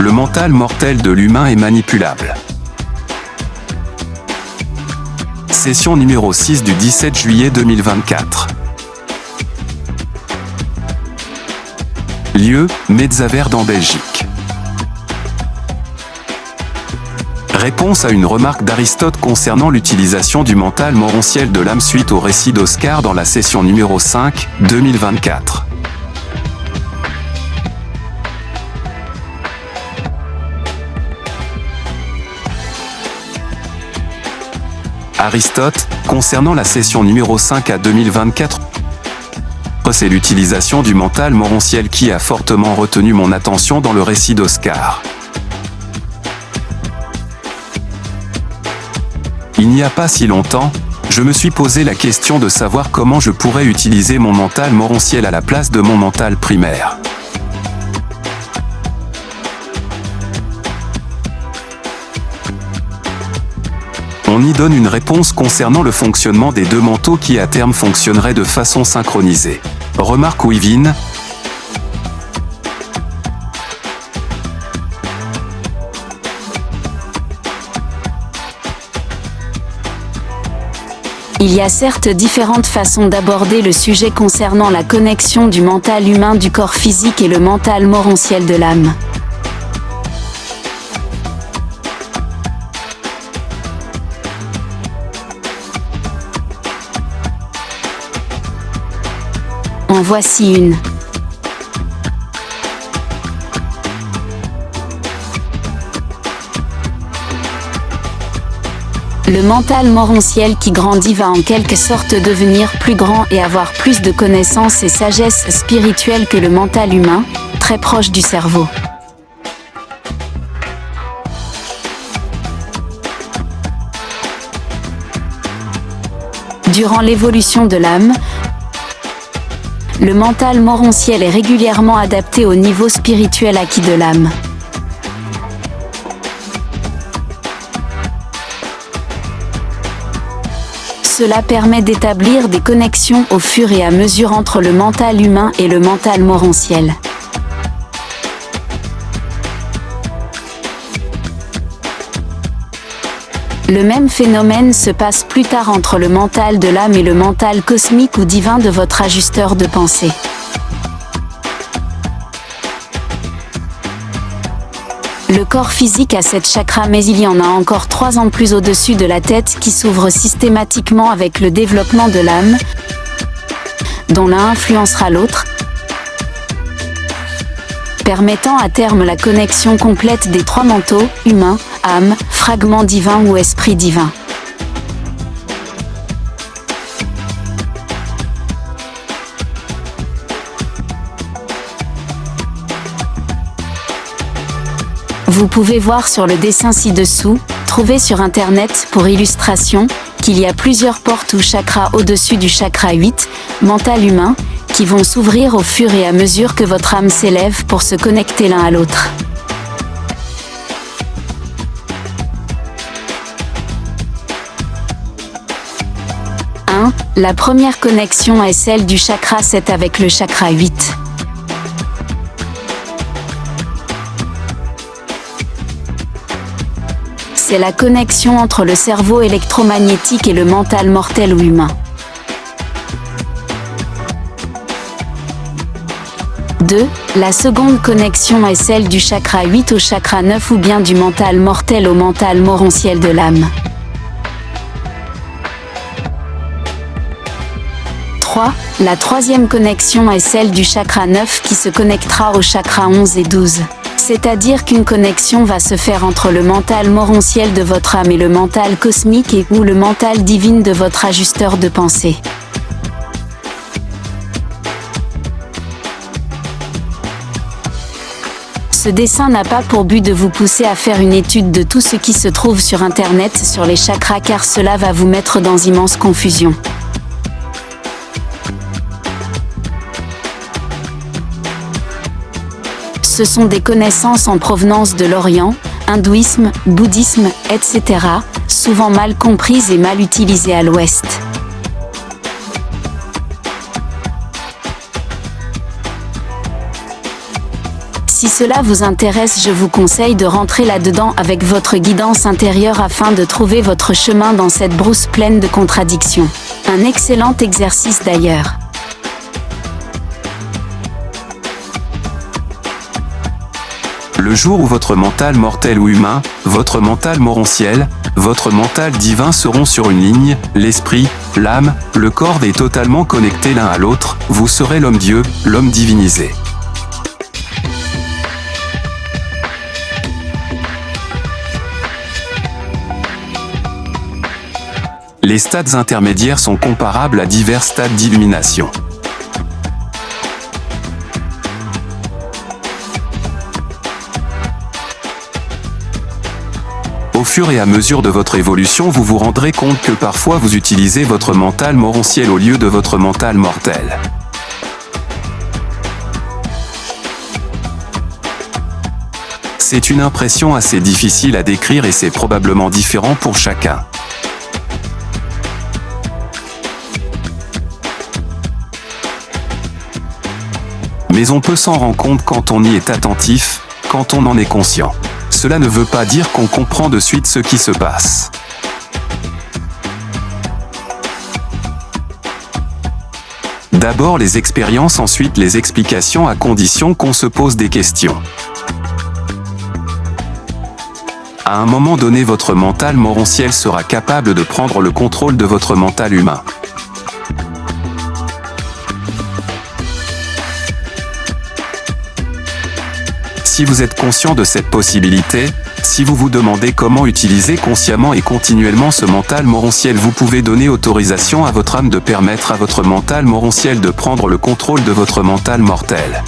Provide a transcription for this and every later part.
Le mental mortel de l'humain est manipulable. Session numéro 6 du 17 juillet 2024. Lieu, Metzaverde en Belgique. Réponse à une remarque d'Aristote concernant l'utilisation du mental morontiel de l'âme suite au récit d'Oscar dans la session numéro 5, 2024. Aristote, concernant la session numéro 5 à 2024, c'est l'utilisation du mental morontiel qui a fortement retenu mon attention dans le récit d'Oscar. Il n'y a pas si longtemps, je me suis posé la question de savoir comment je pourrais utiliser mon mental morontiel à la place de mon mental primaire. On y donne une réponse concernant le fonctionnement des deux mentaux qui à terme fonctionneraient de façon synchronisée. Remarque Wivine. Il y a certes différentes façons d'aborder le sujet concernant la connexion du mental humain du corps physique et le mental morontiel de l'âme. En voici une. Le mental morontiel qui grandit va en quelque sorte devenir plus grand et avoir plus de connaissances et sagesse spirituelle que le mental humain, très proche du cerveau. Durant l'évolution de l'âme, le mental morontiel est régulièrement adapté au niveau spirituel acquis de l'âme. Cela permet d'établir des connexions au fur et à mesure entre le mental humain et le mental morontiel. Le même phénomène se passe plus tard entre le mental de l'âme et le mental cosmique ou divin de votre ajusteur de pensée. Le corps physique a 7 chakras mais il y en a encore 3 en plus au-dessus de la tête qui s'ouvrent systématiquement avec le développement de l'âme, dont l'un influencera l'autre, permettant à terme la connexion complète des 3 mentaux, humain, âme, fragment divin ou esprit divin. Vous pouvez voir sur le dessin ci-dessous, trouvé sur internet pour illustration, qu'il y a plusieurs portes ou chakras au-dessus du chakra 8, mental humain, qui vont s'ouvrir au fur et à mesure que votre âme s'élève pour se connecter l'un à l'autre. La première connexion est celle du chakra 7 avec le chakra 8. C'est la connexion entre le cerveau électromagnétique et le mental mortel ou humain. 2. La seconde connexion est celle du chakra 8 au chakra 9 ou bien du mental mortel au mental morontiel de l'âme. 3. La troisième connexion est celle du chakra 9 qui se connectera au chakra 11 et 12. C'est-à-dire qu'une connexion va se faire entre le mental morontiel de votre âme et le mental cosmique et ou le mental divin de votre ajusteur de pensée. Ce dessin n'a pas pour but de vous pousser à faire une étude de tout ce qui se trouve sur Internet sur les chakras car cela va vous mettre dans immense confusion. Ce sont des connaissances en provenance de l'Orient, hindouisme, bouddhisme, etc., souvent mal comprises et mal utilisées à l'Ouest. Si cela vous intéresse, je vous conseille de rentrer là-dedans avec votre guidance intérieure afin de trouver votre chemin dans cette brousse pleine de contradictions. Un excellent exercice d'ailleurs. Le jour où votre mental mortel ou humain, votre mental morontiel, votre mental divin seront sur une ligne, l'esprit, l'âme, le corps est totalement connectés l'un à l'autre, vous serez l'homme-dieu, l'homme divinisé. Les stades intermédiaires sont comparables à divers stades d'illumination. Au fur et à mesure de votre évolution, vous vous rendrez compte que parfois vous utilisez votre mental morontiel au lieu de votre mental mortel. C'est une impression assez difficile à décrire et c'est probablement différent pour chacun. Mais on peut s'en rendre compte quand on y est attentif, quand on en est conscient. Cela ne veut pas dire qu'on comprend de suite ce qui se passe. D'abord les expériences, ensuite les explications à condition qu'on se pose des questions. À un moment donné, votre mental morontiel sera capable de prendre le contrôle de votre mental humain. Si vous êtes conscient de cette possibilité, si vous vous demandez comment utiliser consciemment et continuellement ce mental morontiel, vous pouvez donner autorisation à votre âme de permettre à votre mental morontiel de prendre le contrôle de votre mental mortel.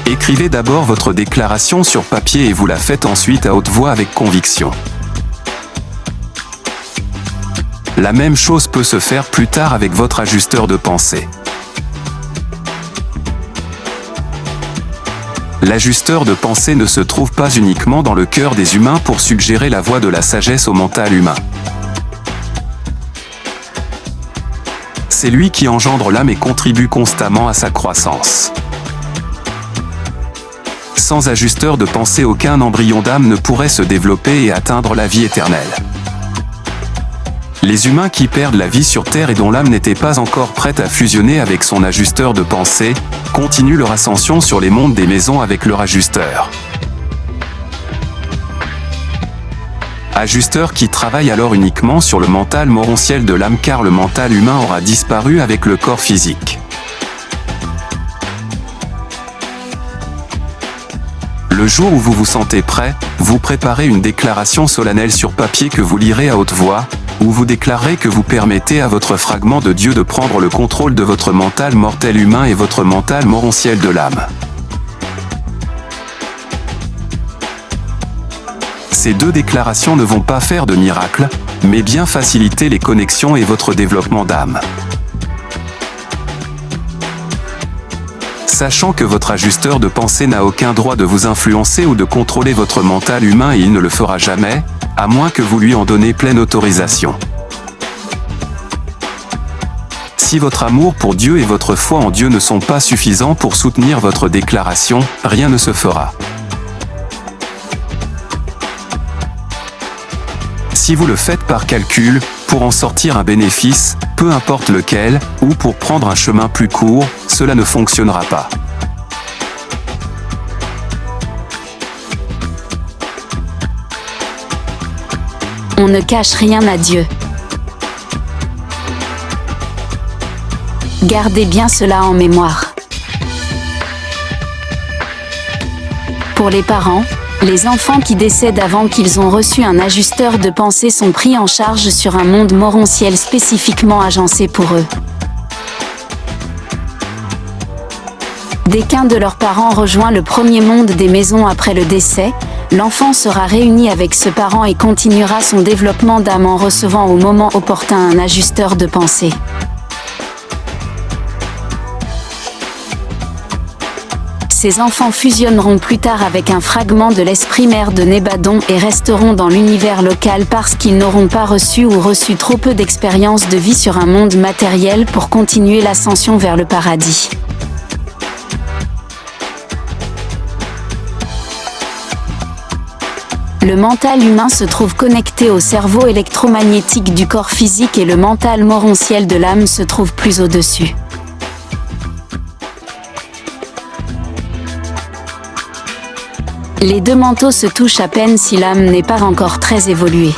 Écrivez d'abord votre déclaration sur papier et vous la faites ensuite à haute voix avec conviction. La même chose peut se faire plus tard avec votre ajusteur de pensée. L'ajusteur de pensée ne se trouve pas uniquement dans le cœur des humains pour suggérer la voie de la sagesse au mental humain. C'est lui qui engendre l'âme et contribue constamment à sa croissance. Sans ajusteur de pensée, aucun embryon d'âme ne pourrait se développer et atteindre la vie éternelle. Les humains qui perdent la vie sur Terre et dont l'âme n'était pas encore prête à fusionner avec son ajusteur de pensée, continuent leur ascension sur les mondes des maisons avec leur ajusteur. Ajusteur qui travaille alors uniquement sur le mental morontiel de l'âme car le mental humain aura disparu avec le corps physique. Le jour où vous vous sentez prêt, vous préparez une déclaration solennelle sur papier que vous lirez à haute voix, où vous déclarez que vous permettez à votre fragment de Dieu de prendre le contrôle de votre mental mortel humain et votre mental morontiel de l'âme. Ces deux déclarations ne vont pas faire de miracle, mais bien faciliter les connexions et votre développement d'âme. Sachant que votre ajusteur de pensée n'a aucun droit de vous influencer ou de contrôler votre mental humain et il ne le fera jamais, à moins que vous lui en donnez pleine autorisation. Si votre amour pour Dieu et votre foi en Dieu ne sont pas suffisants pour soutenir votre déclaration, rien ne se fera. Si vous le faites par calcul, pour en sortir un bénéfice, peu importe lequel, ou pour prendre un chemin plus court, cela ne fonctionnera pas. On ne cache rien à Dieu. Gardez bien cela en mémoire. Pour les parents, les enfants qui décèdent avant qu'ils ont reçu un ajusteur de pensée sont pris en charge sur un monde morontiel spécifiquement agencé pour eux. Dès qu'un de leurs parents rejoint le premier monde des maisons après le décès, l'enfant sera réuni avec ce parent et continuera son développement d'âme en recevant au moment opportun un ajusteur de pensée. Ces enfants fusionneront plus tard avec un fragment de l'esprit mère de Nébadon et resteront dans l'univers local parce qu'ils n'auront pas reçu trop peu d'expérience de vie sur un monde matériel pour continuer l'ascension vers le paradis. Le mental humain se trouve connecté au cerveau électromagnétique du corps physique et le mental morontiel de l'âme se trouve plus au-dessus. Les deux mentaux se touchent à peine si l'âme n'est pas encore très évoluée.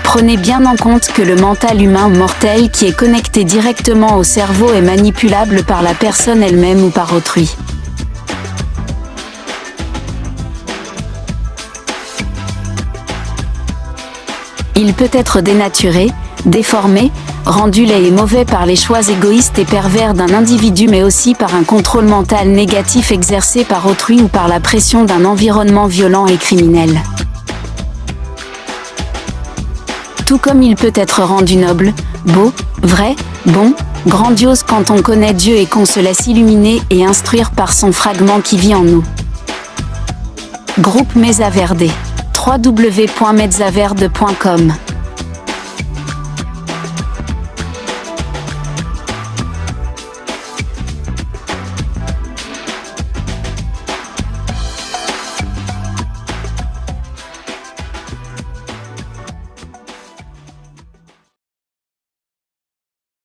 Prenez bien en compte que le mental humain mortel qui est connecté directement au cerveau est manipulable par la personne elle-même ou par autrui. Il peut être dénaturé, déformé, rendu laid et mauvais par les choix égoïstes et pervers d'un individu mais aussi par un contrôle mental négatif exercé par autrui ou par la pression d'un environnement violent et criminel. Tout comme il peut être rendu noble, beau, vrai, bon, grandiose quand on connaît Dieu et qu'on se laisse illuminer et instruire par son fragment qui vit en nous. Groupe Mesa Verde. www.mezaverde.com